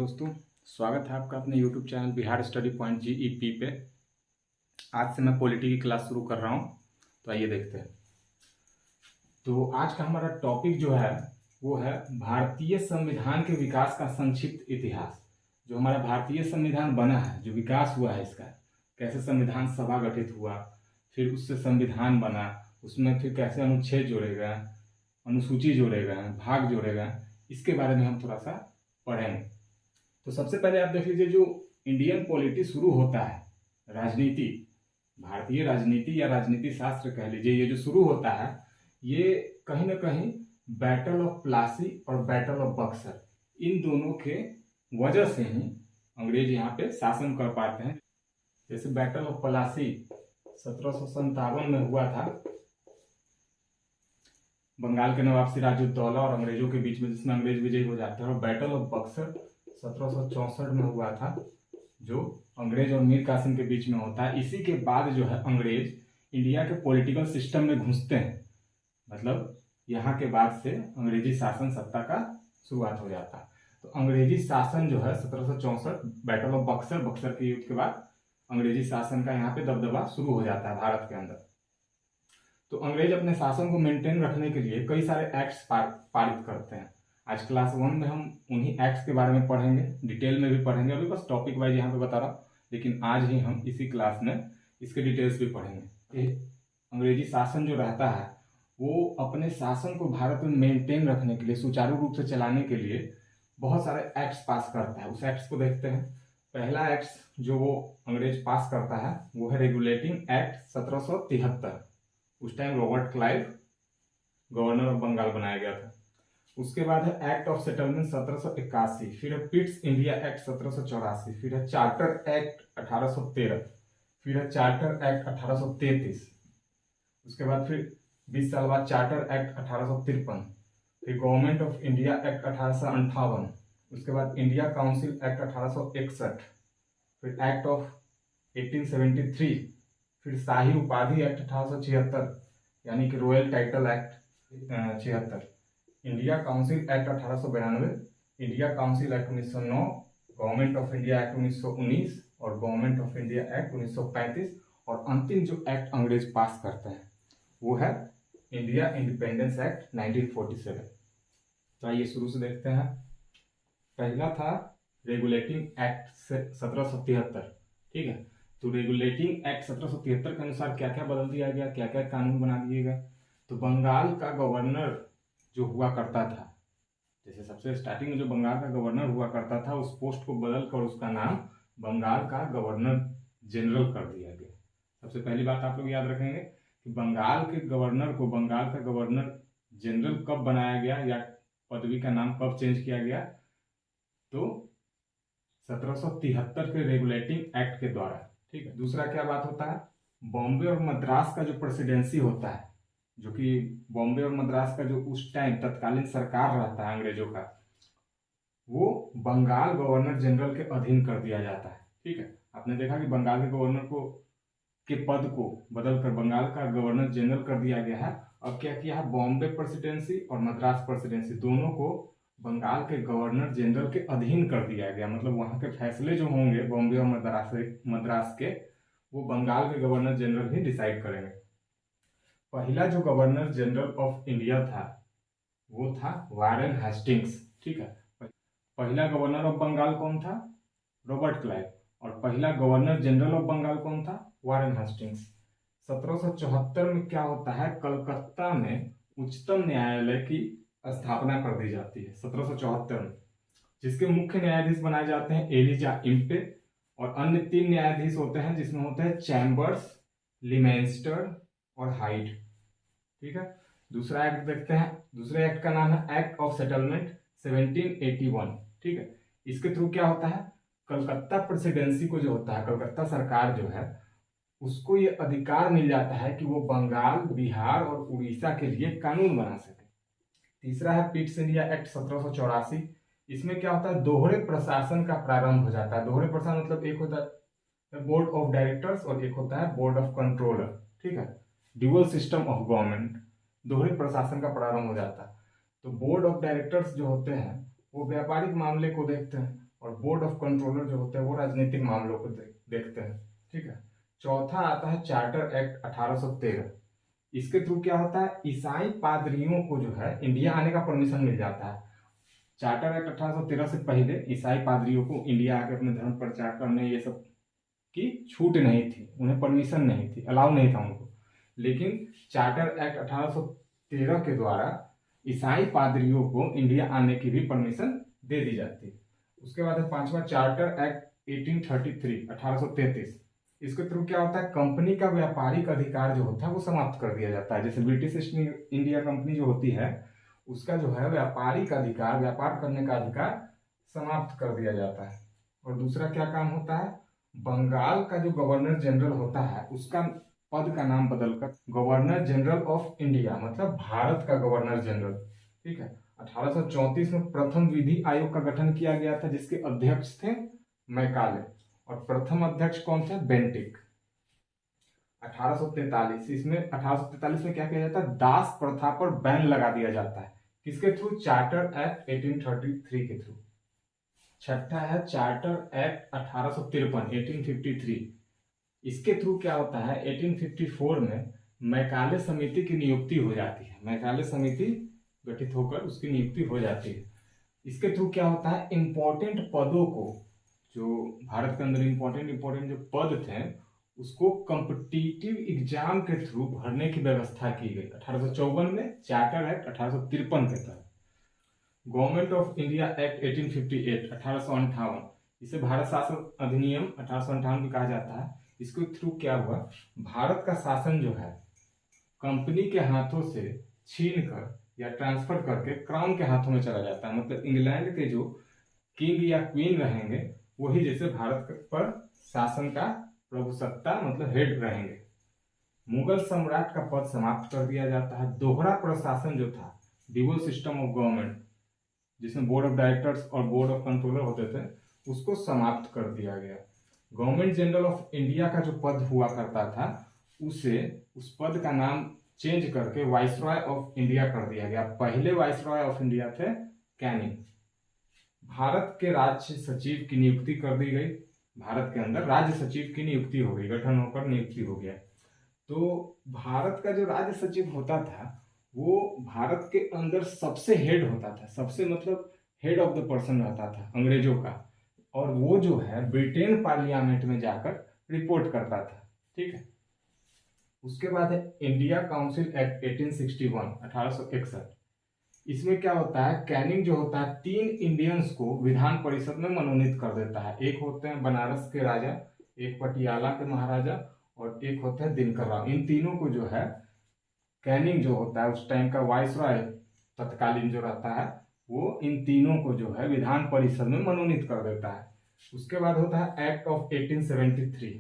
दोस्तों, स्वागत है आपका अपने YouTube channel Bihar study point GEP पे। आज से मैं पॉलिटी की क्लास शुरू कर रहा हूँ, तो आइए देखते हैं। तो आज का हमारा टॉपिक जो है वो है भारतीय संविधान के विकास का संक्षिप्त इतिहास। जो हमारा भारतीय संविधान बना है, जो विकास हुआ है इसका, कैसे संविधान सभा गठित हुआ, फिर उससे संविधान बना, उसमें फिर कैसे अनुच्छेद जोड़े गए, अनुसूची जोड़े गए, भाग जोड़े गए, इसके बारे में हम थोड़ा सा पढ़ेंगे। तो सबसे पहले आप देख लीजिए, जो इंडियन पॉलिटी शुरू होता है, राजनीति, भारतीय राजनीति या राजनीति शास्त्र कह लीजिए, ये जो शुरू होता है ये कहीं ना कहीं बैटल ऑफ प्लासी और बैटल ऑफ बक्सर, इन दोनों के वजह से ही अंग्रेज यहाँ पे शासन कर पाते हैं। जैसे बैटल ऑफ प्लासी 1757 में हुआ था, बंगाल के नवाब सिराजुद्दौला और अंग्रेजों के बीच में, जिसमें अंग्रेज विजयी हो जाते हैं। और बैटल ऑफ बक्सर 1764 में हुआ था, जो अंग्रेज और मीर कासिम के बीच में होता है। इसी के बाद जो है अंग्रेज इंडिया के पॉलिटिकल सिस्टम में घुसते हैं, मतलब यहाँ के बाद से अंग्रेजी शासन सत्ता का शुरुआत हो जाता है। तो अंग्रेजी शासन जो है 1764 बैटल ऑफ बक्सर, बक्सर के युद्ध के बाद अंग्रेजी शासन का यहाँ पे दबदबा शुरू हो जाता है भारत के अंदर। तो अंग्रेज अपने शासन को मेंटेन रखने के लिए कई सारे एक्ट्स पारित करते हैं। आज क्लास 1 में हम उन्हीं एक्ट्स के बारे में पढ़ेंगे, डिटेल में भी पढ़ेंगे। अभी बस टॉपिक वाइज यहाँ पे बता रहा हूँ, लेकिन आज ही हम इसी क्लास में इसके डिटेल्स भी पढ़ेंगे। अंग्रेजी शासन जो रहता है वो अपने शासन को भारत में मेंटेन रखने के लिए, सुचारू रूप से चलाने के लिए बहुत सारे एक्ट्स पास करता है। उस एक्ट्स को देखते हैं। पहला एक्ट्स जो वो अंग्रेज पास करता है वो है रेगुलेटिंग एक्ट 1773। उस time Robert Clive governor of Bengal बनाया गया था। उसके बाद है एक्ट ऑफ सेटलमेंट 1781, फिर है पिट्स इंडिया एक्ट 1784, फिर है चार्टर एक्ट 1813, फिर है चार्टर एक्ट 1833। उसके बाद फिर 20 साल बाद चार्टर एक्ट 1853, फिर गवर्नमेंट ऑफ इंडिया एक्ट 1858, उसके बाद इंडिया काउंसिल एक्ट 1861, फिर एक्ट ऑफ 1873, फिर शाही उपाधि एक्ट 1876 यानी कि royal title act 76, India council act 1892, India council act 1909, government of India act 1919 और गवर्नमेंट ऑफ इंडिया एक्ट 1935। और अंतिम जो एक्ट अंग्रेज पास करते हैं वो है इंडिया इंडिपेंडेंस एक्ट 1947। तो आइए शुरू से देखते हैं। पहला था रेगुलेटिंग एक्ट 1773, ठीक है। तो रेगुलेटिंग एक्ट 1773 के अनुसार क्या क्या बदल दिया गया, क्या क्या कानून बना दिए गए। तो बंगाल का गवर्नर जो हुआ करता था, जैसे सबसे स्टार्टिंग में जो बंगाल का गवर्नर हुआ करता था, उस पोस्ट को बदल कर उसका नाम बंगाल का गवर्नर जनरल कर दिया गया। सबसे पहली बात आप लोग याद रखेंगे कि बंगाल के गवर्नर को बंगाल का गवर्नर जनरल कब बनाया गया या पदवी का नाम कब चेंज किया गया, तो 1773 के रेगुलेटिंग एक्ट के द्वारा, ठीक है। दूसरा क्या बात होता है, बॉम्बे और मद्रास का जो प्रेसिडेंसी होता है, जो कि बॉम्बे और मद्रास का जो उस टाइम तत्कालीन सरकार रहता है अंग्रेजों का, वो बंगाल गवर्नर जनरल के अधीन कर दिया जाता है, ठीक है। आपने देखा कि बंगाल के गवर्नर को के पद को बदलकर बंगाल का गवर्नर जनरल कर दिया गया है। अब क्या किया है, बॉम्बे प्रेसिडेंसी और मद्रास प्रेसिडेंसी दोनों को बंगाल के गवर्नर जनरल के अधीन कर दिया गया। मतलब वहाँ के फैसले जो होंगे बॉम्बे और मद्रास के, वो बंगाल के गवर्नर जनरल ही डिसाइड करेंगे। पहला जो गवर्नर जनरल ऑफ इंडिया था वो था वारेन हेस्टिंग्स, ठीक है। पहला गवर्नर ऑफ बंगाल कौन था, रॉबर्ट क्लाइव। और पहला गवर्नर जनरल ऑफ बंगाल कौन था, वारेन हेस्टिंग्स। 1774 में क्या होता है, कलकत्ता में उच्चतम न्यायालय की स्थापना कर दी जाती है 1774 में, जिसके मुख्य न्यायाधीश बनाए जाते हैं एलिजा इम्पे, और अन्य 3 न्यायाधीश होते हैं, जिसमें होते हैं चैम्बर्स, लिमेंस्टर और हाइड, ठीक है। दूसरा एक्ट देखते हैं। दूसरे एक्ट का नाम है एक्ट ऑफ सेटलमेंट 1781, ठीक है। इसके थ्रू क्या होता है, कलकत्ता प्रेसिडेंसी को जो होता है, कलकत्ता सरकार जो है, उसको ये अधिकार मिल जाता है कि वो बंगाल, बिहार और उड़ीसा के लिए कानून बना सके। तीसरा है पिट्स इंडिया एक्ट 1784। इसमें क्या होता है, दोहरे प्रशासन का प्रारंभ हो जाता है। दोहरे प्रशासन मतलब एक होता है बोर्ड ऑफ डायरेक्टर्स और एक होता है बोर्ड ऑफ कंट्रोलर, ठीक है। ड्यूअल सिस्टम ऑफ गवर्नमेंट, दोहरे प्रशासन का प्रारंभ हो जाता है। तो बोर्ड ऑफ डायरेक्टर्स जो होते हैं वो व्यापारिक मामले को देखते हैं और बोर्ड ऑफ कंट्रोलर जो होते हैं वो राजनीतिक मामलों को देखते हैं। ठीक है। चौथा आता है चार्टर एक्ट 1813। इसके थ्रू क्या होता है, ईसाई पादरियों को जो है इंडिया आने का परमिशन मिल जाता है। चार्टर एक्ट 1813 से पहले ईसाई पादरियों को इंडिया आके अपने धर्म प्रचार करने ये सब की छूट नहीं थी, उन्हें परमिशन नहीं थी, अलाउ नहीं था उनको। लेकिन चार्टर एक्ट 1813 के द्वारा ईसाई पादरियों को इंडिया आने की भी परमिशन दे दी जाती है। उसके बाद है पांचवा चार्टर एक्ट 1833 1833। इसके थ्रू क्या होता है, कंपनी का व्यापारिक अधिकार जो होता है वो समाप्त कर दिया जाता है। जैसे ब्रिटिश ईस्ट इंडिया कंपनी जो होती है उसका जो है व्यापारिक अधिकार, व्यापार करने का अधिकार समाप्त कर दिया जाता है। और दूसरा क्या काम होता है, बंगाल का जो गवर्नर जनरल होता है उसका पद का नाम बदलकर गवर्नर जनरल ऑफ इंडिया, मतलब भारत का गवर्नर जनरल। ठीक है। 1834 में प्रथम विधि आयोग का गठन किया गया था जिसके अध्यक्ष थे मैकाले और प्रथम अध्यक्ष कौन थे, बेंटिक। 1843 में क्या किया जाता है, दास प्रथा पर बैन लगा दिया जाता है। किसके थ्रू, चार्टर एक्ट 1833 के थ्रू। छठा है चार्टर एक्ट 1853 इसके थ्रू क्या होता है, 1854 में मैकाले समिति की नियुक्ति हो जाती है। मैकाले समिति गठित होकर उसकी नियुक्ति हो जाती है। इसके थ्रू क्या होता है, इंपॉर्टेंट पदों को, जो भारत के अंदर इंपॉर्टेंट जो पद थे उसको कॉम्पिटिटिव एग्जाम के थ्रू भरने की व्यवस्था की गई 1854 में, चार्टर एक्ट 1853 के तहत। गवर्नमेंट ऑफ इंडिया एक्ट 1858 1858, इसे भारत शासन अधिनियम 1858 भी कहा जाता है। इसके थ्रू क्या हुआ, भारत का शासन जो है कंपनी के हाथों से छीन कर या ट्रांसफर करके क्राउन के हाथों में चला जाता है। मतलब इंग्लैंड के जो किंग या क्वीन रहेंगे वही जैसे भारत पर शासन का प्रभुसत्ता मतलब हेड रहेंगे। मुगल सम्राट का पद समाप्त कर दिया जाता है। दोहरा प्रशासन जो था, ड्यूअल सिस्टम ऑफ गवर्नमेंट, जिसमें बोर्ड ऑफ डायरेक्टर्स और बोर्ड ऑफ कंट्रोलर होते थे, उसको समाप्त कर दिया गया। गवर्नमेंट जनरल ऑफ इंडिया का जो पद हुआ करता था उस पद का नाम चेंज करके वाइसरॉय ऑफ इंडिया कर दिया गया। पहले वाइसरॉय ऑफ इंडिया थे कैनिंग। भारत के राज्य सचिव की नियुक्ति कर दी गई। भारत के अंदर राज्य सचिव की नियुक्ति हो गई, गठन होकर नियुक्ति हो गया। तो भारत का जो राज्य सचिव होता था वो भारत के अंदर सबसे हेड होता था, सबसे मतलब हेड ऑफ द पर्सन रहता था अंग्रेजों का, और वो जो है ब्रिटेन पार्लियामेंट में जाकर रिपोर्ट करता था। ठीक है। उसके बाद है इंडिया काउंसिल एक्ट 1861 1861। इसमें क्या होता है, कैनिंग जो होता है 3 इंडियंस को विधान परिषद में मनोनीत कर देता है। एक होते हैं बनारस के राजा, एक पटियाला के महाराजा और एक होते हैं दिनकर राव। इन तीनों को जो है कैनिंग जो होता है उस टाइम का वाइसरॉय तत्कालीन जो रहता है वो इन तीनों को जो है विधान परिषद में मनोनीत कर देता है। उसके बाद होता है एक्ट ऑफ 1873।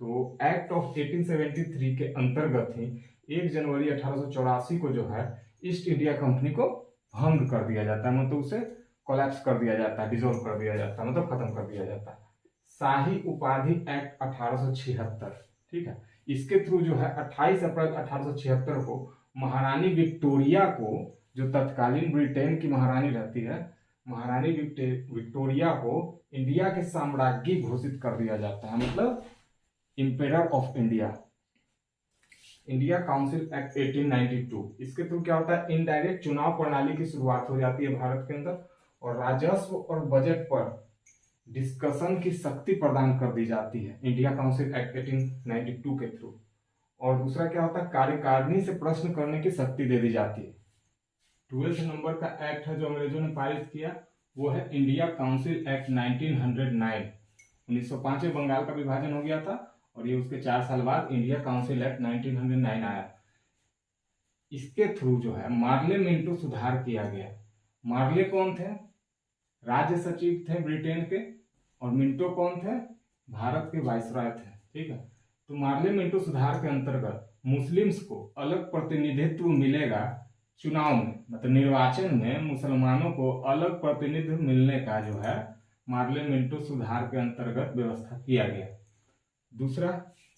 तो एक्ट ऑफ 1873 के अंतर्गत ही 1 जनवरी 1884 को जो है ईस्ट इंडिया कंपनी को भंग कर दिया जाता है, मतलब उसे कोलैप्स कर दिया जाता है, डिसॉल्व कर दिया जाता है, मतलब खत्म कर दिया जाता है। शाही उपाधि एक्ट 1876। ठीक है। इसके थ्रू जो है 28 अप्रैल 1876 को महारानी विक्टोरिया को, जो तत्कालीन ब्रिटेन की महारानी रहती है, महारानी विक्टोरिया को इंडिया के साम्राज्ञी घोषित कर दिया जाता है, मतलब emperor of India. India council act 1892। इसके थ्रू क्या होता है, इनडायरेक्ट चुनाव प्रणाली की शुरुआत हो जाती है भारत के अंदर और राजस्व और बजट पर डिस्कशन की शक्ति प्रदान कर दी जाती है इंडिया काउंसिल एक्ट 1892 के थ्रू। और दूसरा क्या होता है, कार्यकारिणी से प्रश्न करने की शक्ति दे दी जाती है। 12 नंबर का एक्ट है जो अंग्रेजों ने पारित किया, वो है इंडिया काउंसिल एक्ट 1909। 1905 में बंगाल का विभाजन हो गया था और ये उसके 4 साल बाद इंडिया काउंसिल एक्ट 1909 आया। इसके थ्रू जो है मार्ले मिंटो सुधार किया गया। मार्ले कौन थे, राज्य सचिव थे ब्रिटेन के, और मिंटो कौन थे, भारत के वाइसरॉय थे। ठीक है। तो मार्ले मिंटो सुधार के अंतर्गत मुस्लिम्स को अलग प्रतिनिधित्व मिलेगा चुनाव में, मतलब निर्वाचन में मुसलमानों को अलग प्रतिनिधित्व मिलने का जो है मार्ले मिंटो सुधार के अंतर्गत व्यवस्था किया गया। दूसरा,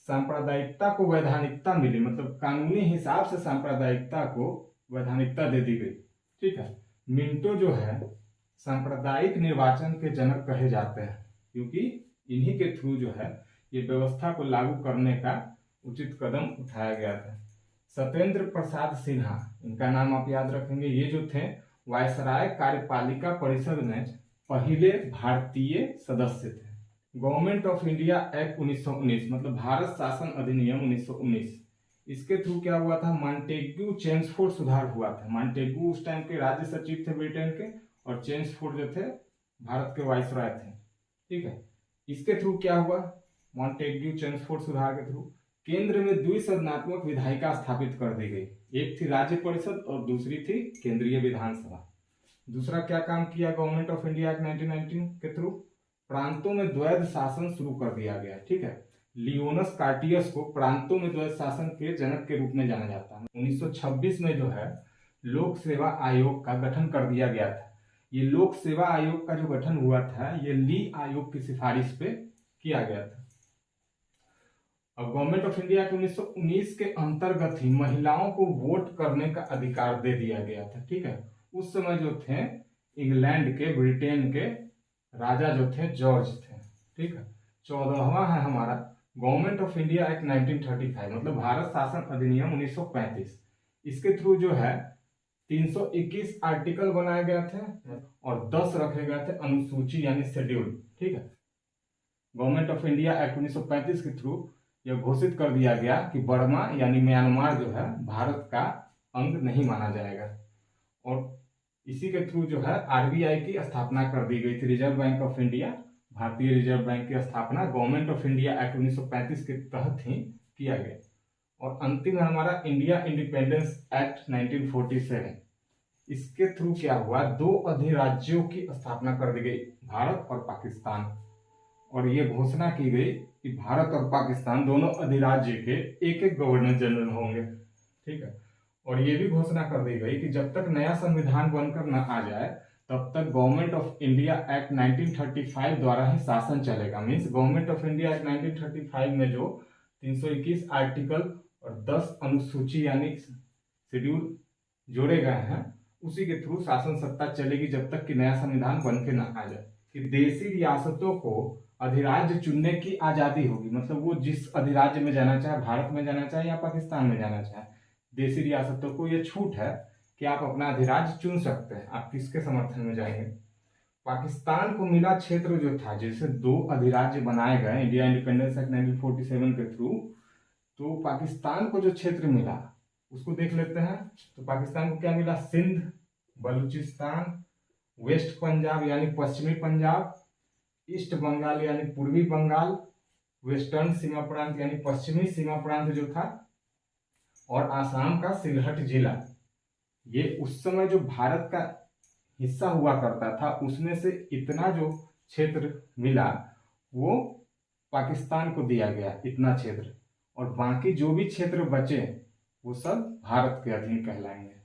सांप्रदायिकता को वैधानिकता मिली, मतलब कानूनी हिसाब से सांप्रदायिकता को वैधानिकता दे दी गई। ठीक है। मिंटो जो है सांप्रदायिक निर्वाचन के जनक कहे जाते हैं, क्योंकि इन्हीं के थ्रू जो है ये व्यवस्था को लागू करने का उचित कदम उठाया गया था। सत्येंद्र प्रसाद सिन्हा, इनका नाम आप याद रखेंगे, ये जो थे वायसराय कार्यपालिका परिषद में पहले भारतीय सदस्य थे। गवर्नमेंट ऑफ इंडिया एक्ट 1919 मतलब भारत शासन अधिनियम 1919, इसके थ्रू क्या हुआ था, मॉन्टेग्यू चेम्सफोर्ड सुधार हुआ था। मॉन्टेग्यू उस टाइम के राज्य सचिव थे ब्रिटेन के, और चेम्सफोर्ड जो थे भारत के वायसराय थे। ठीक है, इसके थ्रू क्या हुआ, मॉन्टेग्यू चेम्सफोर्ड सुधार के थ्रू केंद्र में द्विसदनात्मक विधायिका स्थापित कर दी गई। एक थी राज्य परिषद और दूसरी थी केंद्रीय विधानसभा। दूसरा क्या काम किया गवर्नमेंट ऑफ इंडिया एक्ट 1919 के थ्रू, प्रांतों में द्वैध शासन शुरू कर दिया गया। ठीक है, लियोनस कार्टियस को प्रांतों में द्वैध शासन के जनक के रूप में जाना जाता है। 1926 में जो है लोक सेवा आयोग का गठन कर दिया गया था। ये लोक सेवा आयोग का जो गठन हुआ था ये ली आयोग की सिफारिश पे किया गया था। अब गवर्नमेंट ऑफ इंडिया के 1919 के अंतर्गत ही महिलाओं को वोट करने का अधिकार दे दिया गया था। ठीक है, उस समय जो थे इंग्लैंड के, ब्रिटेन के राजा जो थे जॉर्ज थे। ठीक है, 14वां है हमारा गवर्नमेंट ऑफ इंडिया एक्ट 1935 मतलब भारत शासन अधिनियम 1935। इसके थ्रू जो है 321 आर्टिकल बनाए गए थे और 10 रखे गए थे अनुसूची यानी शेड्यूल। ठीक है, गवर्नमेंट ऑफ इंडिया एक्ट 1935 के थ्रू यह घोषित कर दिया गया कि बर्मा यानी म्यांमार जो है भारत का अंग नहीं माना जाएगा। और इसी के थ्रू जो है आरबीआई की स्थापना कर दी गई थी, रिजर्व बैंक ऑफ इंडिया, भारतीय रिजर्व बैंक की स्थापना गवर्नमेंट ऑफ इंडिया एक्ट 1935 के तहत ही किया गया। और अंतिम है हमारा इंडिया इंडिपेंडेंस एक्ट 1947। इसके थ्रू क्या हुआ, 2 अधिराज्यों की स्थापना कर दी गई, भारत और पाकिस्तान। और ये घोषणा की गई कि भारत और पाकिस्तान दोनों अधिराज्य के एक एक गवर्नर जनरल होंगे। ठीक है, और ये भी घोषणा कर दी गई कि जब तक नया संविधान बनकर न आ जाए तब तक गवर्नमेंट ऑफ इंडिया एक्ट 1935 द्वारा ही शासन चलेगा। Means government of India act 1935 में जो 321 आर्टिकल और 10 अनुसूची यानी शेड्यूल जोड़े गए हैं उसी के थ्रू शासन सत्ता चलेगी जब तक कि नया संविधान बन के न आ जाए। कि देशी रियासतों को अधिराज्य चुनने की आजादी होगी, मतलब वो जिस अधिराज्य में जाना चाहे, भारत में जाना चाहे या पाकिस्तान में जाना चाहे, देशी रियासतों को ये छूट है कि आप अपना अधिराज्य चुन सकते हैं, आप किसके समर्थन में जाएंगे। पाकिस्तान को मिला क्षेत्र जो था, जैसे 2 अधिराज्य बनाए गए इंडिया इंडिपेंडेंस एक्ट 1947 के थ्रू, तो पाकिस्तान को जो क्षेत्र मिला उसको देख लेते हैं। तो पाकिस्तान को क्या मिला, सिंध, बलूचिस्तान, वेस्ट पंजाब यानी पश्चिमी पंजाब, ईस्ट बंगाल यानी पूर्वी बंगाल, वेस्टर्न सीमा प्रांत यानी पश्चिमी सीमा प्रांत जो था, और आसाम का सिलहट जिला। ये उस समय जो भारत का हिस्सा हुआ करता था उसमें से इतना जो क्षेत्र मिला वो पाकिस्तान को दिया गया, इतना क्षेत्र, और बाकी जो भी क्षेत्र बचे वो सब भारत के अधीन कहलाएंगे।